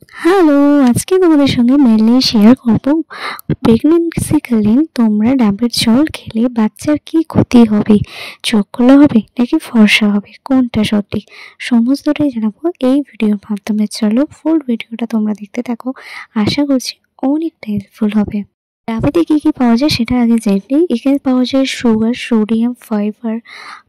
Hello, আজকে তোমাদের সঙ্গে মেনলি শেয়ার করব প্রেগনেন্সিকালীন তোমরা ডাবের জল খেলে বাচ্চার কি ক্ষতি হবে, চোখ খোলা হবে নাকি ফর্সা হবে, কোনটা সঠিক সমস্তটাই জানাবো এই ভিডিওর মাধ্যমে। চলো ফুল ভিডিওটা তোমরা দেখতে থাকো, আশা করছি অনেকটা হেল্পফুল হবে। ডাবেতে কী কী পাওয়া যায় সেটা আগে জেনে নিই। এখানে পাওয়া যায় sugar, sodium, fibre,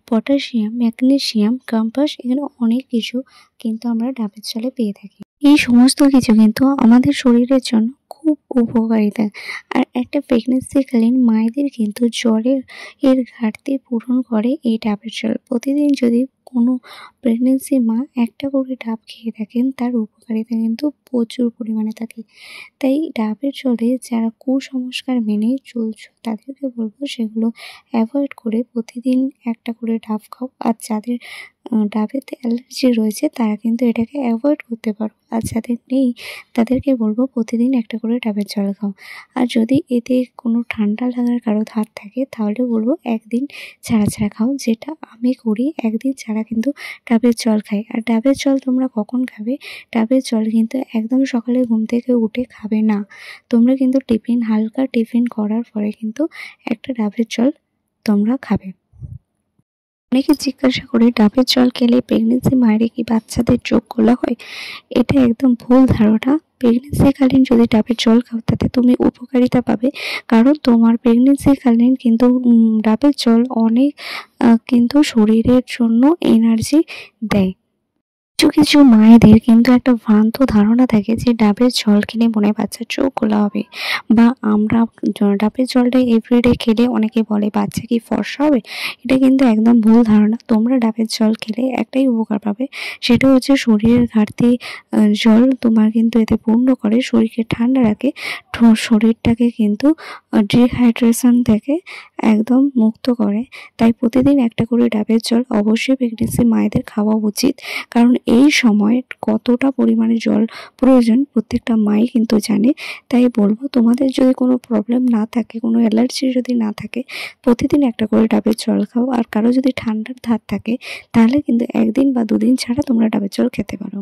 potassium, magnesium, compass, এখানে অনেক কিছু কিন্তু আমরা ডাবের জলে পেয়ে থাকি। এই সমস্ত কিছু কিন্তু আমাদের শরীরের জন্য খুব উপকারিতা। আর একটা প্রেগনেন্সিকালীন মায়েদের কিন্তু ঘাটতি পূরণ করে এই ডাবের জল। প্রতিদিন যদি কোনো প্রেগনেন্সি মা একটা করে ডাব খেয়ে থাকেন, তার উপকারিতা কিন্তু প্রচুর পরিমাণে থাকে। তাই ডাবের জলে যারা কুসংস্কার মেনে চলছো তাদেরকে বলবো সেগুলো অ্যাভয়েড করে প্রতিদিন একটা করে ডাব খাও। আর যাদের ডাবেতে অ্যালার্জি রয়েছে তারা কিন্তু এটাকে অ্যাভয়েড করতে পারো। আর যাদের নেই তাদেরকে বলবো প্রতিদিন একটা করে ডাবের জল খাও। আর যদি এতে কোনো ঠান্ডা লাগার কারো ধাত থাকে তাহলে বলবো একদিন ছাড়া ছাড়া খাও, যেটা আমি করি। একদিন ছাড়া কিন্তু ডাবের জল খাই। আর ডাবের জল তোমরা কখন খাবে? ডাবের জল কিন্তু একদম সকালে ঘুম থেকে উঠে খাবে না। তোমরা কিন্তু হালকা টিফিন করার পরে কিন্তু একটা ডাবের জল তোমরা খাবে। অনেকে জিজ্ঞাসা করে ডাবের জল খেলে প্রেগনেন্সি মায়ের কি বাচ্চাদের চোখ খোলা হয়? এটা একদম ভুল ধারণা। প্রেগনেন্সিকালীন যদি ডাবের জল খাও তাতে তুমি উপকারিতা পাবে, কারণ তোমার প্রেগনেন্সিকালীন কিন্তু ডাবের জল অনেক কিন্তু শরীরের জন্য এনার্জি দেয়। কিছু কিছু মায়েদের কিন্তু একটা ভ্রান্ত ধারণা থাকে যে ডাবের জল খেলে মনে হয় বাচ্চার চোখ খোলা হবে, বা আমরা ডাবের জলটা এভরিডে খেলে অনেকে বলে বাচ্চা কি ফর্সা হবে। এটা কিন্তু একদম ভুল ধারণা। তোমরা ডাবের জল খেলে একটাই উপকার পাবে, সেটা হচ্ছে শরীরের ঘাটতি জল তোমার কিন্তু এতে পূর্ণ করে, শরীরকে ঠান্ডা রাখে, শরীরটাকে কিন্তু ডিহাইড্রেশন থেকে একদম মুক্ত করে। তাই প্রতিদিন একটা করে ডাবের জল অবশ্যই প্রেগনেন্সি মায়েদের খাওয়া উচিত, কারণ এই সময় কতটা পরিমাণে জল প্রয়োজন প্রত্যেকটা মাই কিন্তু জানে। তাই বলবো তোমাদের যদি কোনো প্রবলেম না থাকে, কোনো অ্যালার্জি যদি না থাকে, প্রতিদিন একটা করে ডাবের জল খাও। আর কারো যদি ঠান্ডার ধাত থাকে তাহলে কিন্তু একদিন বা দুদিন ছাড়া তোমরা ডাবের জল খেতে পারো।